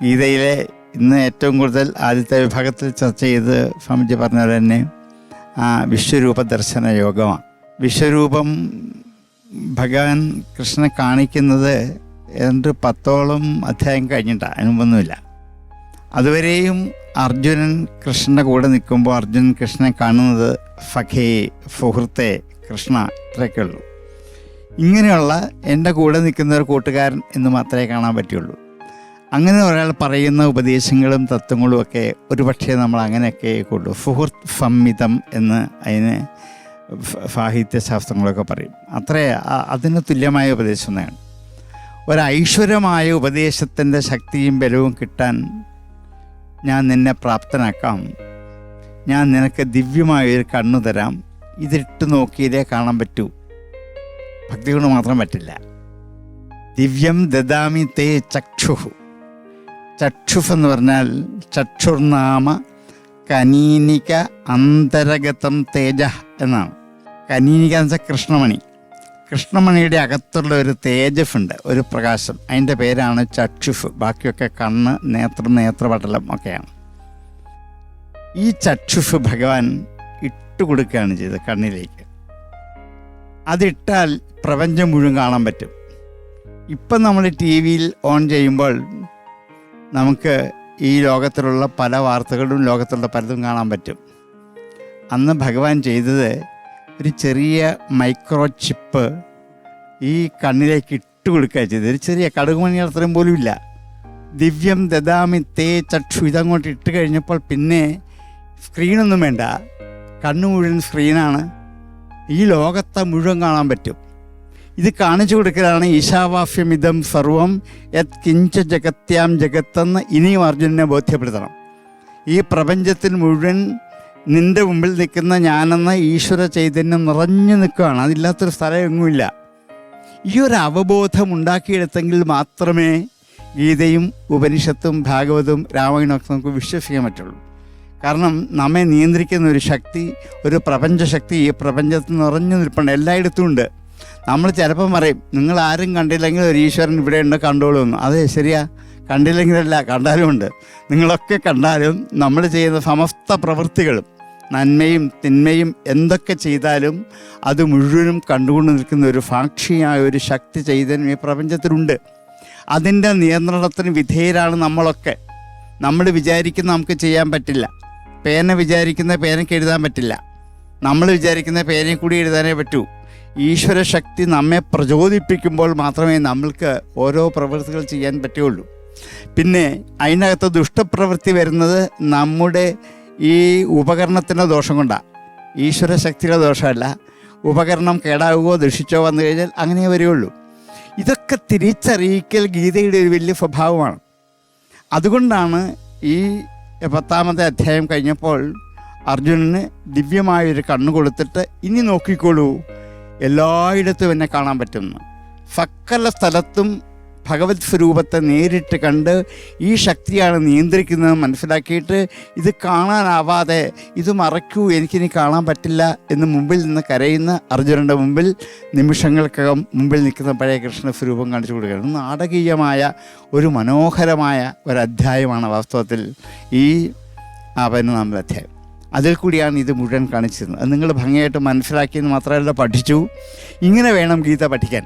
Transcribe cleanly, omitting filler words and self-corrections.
ഗീതയിലെ ഇന്ന് ഏറ്റവും കൂടുതൽ ആദ്യത്തെ വിഭാഗത്തിൽ ചർച്ച ചെയ്ത് സ്വാമിജി പറഞ്ഞത് തന്നെ വിശ്വരൂപ ദർശന യോഗമാണ്. വിശ്വരൂപം ഭഗവാൻ കൃഷ്ണനെ കാണിക്കുന്നത് ഏതാണ്ട് 10ഓളം അധ്യായം കഴിഞ്ഞിട്ടാണ്, അതിനുമ്പൊന്നുമില്ല. അതുവരെയും അർജുനൻ കൃഷ്ണൻ്റെ കൂടെ നിൽക്കുമ്പോൾ അർജുനൻ കൃഷ്ണനെ കാണുന്നത് സഖേ, സുഹൃത്തെ, കൃഷ്ണ, ഇത്രയൊക്കെ ഉള്ളൂ. ഇങ്ങനെയുള്ള എൻ്റെ കൂടെ നിൽക്കുന്ന ഒരു കൂട്ടുകാരൻ എന്ന് മാത്രമേ കാണാൻ പറ്റുള്ളൂ. അങ്ങനെ ഒരാൾ പറയുന്ന ഉപദേശങ്ങളും തത്വങ്ങളും ഒക്കെ ഒരുപക്ഷെ നമ്മൾ അങ്ങനെയൊക്കെ കൊള്ളൂ. സുഹൃത്ത് സംമിതം എന്ന് അതിന് സാഹിത്യശാസ്ത്രങ്ങളൊക്കെ പറയും. അതിന് തുല്യമായ ഉപദേശം തന്നെയാണ്. ഒരൈശ്വര്യമായ ഉപദേശത്തിൻ്റെ ശക്തിയും ബലവും കിട്ടാൻ ഞാൻ നിന്നെ പ്രാപ്തനാക്കാം, ഞാൻ നിനക്ക് ദിവ്യമായൊരു കണ്ണു തരാം, ഇതിട്ട് നോക്കിയതേ കാണാൻ പറ്റൂ. ഭക്തി കൊണ്ട് മാത്രം പറ്റില്ല. ദിവ്യം ദദാമി തേ ചക്ഷുഹു. ചക്ഷുഫ് എന്ന് പറഞ്ഞാൽ ചക്ഷുർനാമ കനീനിക അന്തരഗതം തേജ എന്നാണ്. കനീനിക എന്ന് വെച്ചാൽ കൃഷ്ണമണി. കൃഷ്ണമണിയുടെ അകത്തുള്ള ഒരു തേജസ് ഉണ്ട്, ഒരു പ്രകാശം. അതിൻ്റെ പേരാണ് ചക്ഷുഫ്. ബാക്കിയൊക്കെ കണ്ണ്, നേത്രം, നേത്രപടലം ഒക്കെയാണ്. ഈ ചക്ഷുഫ് ഭഗവാൻ ഇട്ടുകൊടുക്കുകയാണ് ചെയ്തത് കണ്ണിലേക്ക്. അതിട്ടാൽ പ്രപഞ്ചം മുഴുവൻ കാണാൻ പറ്റും. ഇപ്പം നമ്മൾ TV ഓൺ ചെയ്യുമ്പോൾ നമുക്ക് ഈ ലോകത്തിലുള്ള പല വാർത്തകളും ലോകത്തുള്ള പലതും കാണാൻ പറ്റും. അന്ന് ഭഗവാൻ ചെയ്തത് ഒരു ചെറിയ മൈക്രോ ചിപ്പ് ഈ കണ്ണിലേക്ക് ഇട്ട് കൊടുക്കുക ചെയ്തത്. ഒരു ചെറിയ കടുകുമണി അത്രയും പോലും ഇല്ല. ദിവ്യം ദദാമി തേ ചക്ഷു. ഇതങ്ങോട്ട് ഇട്ട് കഴിഞ്ഞപ്പോൾ പിന്നെ സ്ക്രീനൊന്നും വേണ്ട, കണ്ണ് മുഴുവൻ സ്ക്രീനാണ്. ഈ ലോകത്തെ മുഴുവൻ കാണാൻ പറ്റും. ഇത് കാണിച്ചു കൊടുക്കലാണ് ഈശാവാസ്യമിതം സർവം യത് കിഞ്ച ജഗത്യാം ജഗത്തെന്ന് ഇനിയും അർജുനനെ ബോധ്യപ്പെടുത്തണം. ഈ പ്രപഞ്ചത്തിൽ മുഴുവൻ നിൻ്റെ മുമ്പിൽ നിൽക്കുന്ന ഞാനെന്ന ഈശ്വര ചൈതന്യം നിറഞ്ഞു നിൽക്കുകയാണ്. അതില്ലാത്തൊരു സ്ഥലം എങ്ങുമില്ല. ഈ ഒരു അവബോധം ഉണ്ടാക്കിയെടുത്തെങ്കിൽ മാത്രമേ ഗീതയും ഉപനിഷത്തും ഭാഗവതവും രാമായണമൊക്കെ നമുക്ക് വിശ്വസിക്കാൻ പറ്റുള്ളൂ. കാരണം നമ്മെ നിയന്ത്രിക്കുന്ന ഒരു ശക്തി, ഒരു പ്രപഞ്ചശക്തി ഈ പ്രപഞ്ചത്തിൽ നിറഞ്ഞു നിൽപ്പുണ്ട്, എല്ലായിടത്തും ഉണ്ട്. നമ്മൾ ചിലപ്പം പറയും, നിങ്ങൾ ആരും കണ്ടില്ലെങ്കിൽ ഒരു ഈശ്വരൻ ഇവിടെ ഉണ്ട്, കണ്ടോളൂ എന്ന്. അതെ, ശരിയാ, കണ്ടില്ലെങ്കിലല്ല, കണ്ടാലും ഉണ്ട്. നിങ്ങളൊക്കെ കണ്ടാലും നമ്മൾ ചെയ്യുന്ന സമസ്ത പ്രവൃത്തികളും നന്മയും തിന്മയും എന്തൊക്കെ ചെയ്താലും അത് മുഴുവനും കണ്ടുകൊണ്ട് നിൽക്കുന്ന ഒരു സാക്ഷിയായ ഒരു ശക്തി ചൈതന്യം ഈ പ്രപഞ്ചത്തിലുണ്ട്. അതിൻ്റെ നിയന്ത്രണത്തിന് വിധേയരാണ് നമ്മളൊക്കെ. നമ്മൾ വിചാരിക്കുന്ന നമുക്ക് ചെയ്യാൻ പറ്റില്ല. പേന വിചാരിക്കുന്ന പേനയ്ക്ക് എഴുതാൻ പറ്റില്ല. നമ്മൾ വിചാരിക്കുന്ന പേനയിൽ കൂടി എഴുതാനേ പറ്റൂ. ഈശ്വര ശക്തി നമ്മെ പ്രചോദിപ്പിക്കുമ്പോൾ മാത്രമേ നമ്മൾക്ക് ഓരോ പ്രവൃത്തികൾ ചെയ്യാൻ പറ്റുകയുള്ളൂ. പിന്നെ അതിനകത്ത് ദുഷ്ടപ്രവൃത്തി വരുന്നത് നമ്മുടെ ഈ ഉപകരണത്തിൻ്റെ ദോഷം കൊണ്ടാണ്, ഈശ്വര ശക്തിയുടെ ദോഷമല്ല. ഉപകരണം കേടാവുകയോ ദുഷിച്ചോ വന്നു കഴിഞ്ഞാൽ അങ്ങനെ വരികയുള്ളൂ. ഇതൊക്കെ തിരിച്ചറിയിക്കൽ ഗീതയുടെ ഒരു വലിയ സ്വഭാവമാണ്. അതുകൊണ്ടാണ് ഈ 10ാമത്തെ അധ്യായം കഴിഞ്ഞപ്പോൾ അർജുനന് ദിവ്യമായൊരു കണ്ണ് കൊടുത്തിട്ട് ഇനി നോക്കിക്കോളൂ, എല്ലായിടത്തും എന്നെ കാണാൻ പറ്റുന്നു. സകല സ്ഥലത്തും ഭഗവത് സ്വരൂപത്തെ നേരിട്ട് കണ്ട് ഈ ശക്തിയാണ് നിയന്ത്രിക്കുന്നത് മനസ്സിലാക്കിയിട്ട് ഇത് കാണാനാവാതെ ഇത് മറയ്ക്കൂ, എനിക്കിനി കാണാൻ പറ്റില്ല എന്ന് മുമ്പിൽ നിന്ന് കരയുന്ന അർജുനൻ്റെ മുമ്പിൽ നിമിഷങ്ങൾക്കകം മുമ്പിൽ നിൽക്കുന്ന പഴയ കൃഷ്ണ സ്വരൂപം കാണിച്ചു കൊടുക്കുകയാണ്. നാടകീയമായ ഒരു മനോഹരമായ ഒരധ്യായമാണ് വാസ്തവത്തിൽ ഈ 11ാമത്തെ അധ്യായം. അതിൽ കൂടിയാണ് ഇത് മുഴുവൻ കാണിച്ചിരുന്നത്. അത് നിങ്ങൾ ഭംഗിയായിട്ട് മനസ്സിലാക്കിയെന്ന് മാത്രമല്ല, പഠിച്ചു. ഇങ്ങനെ വേണം ഗീത പഠിക്കാൻ.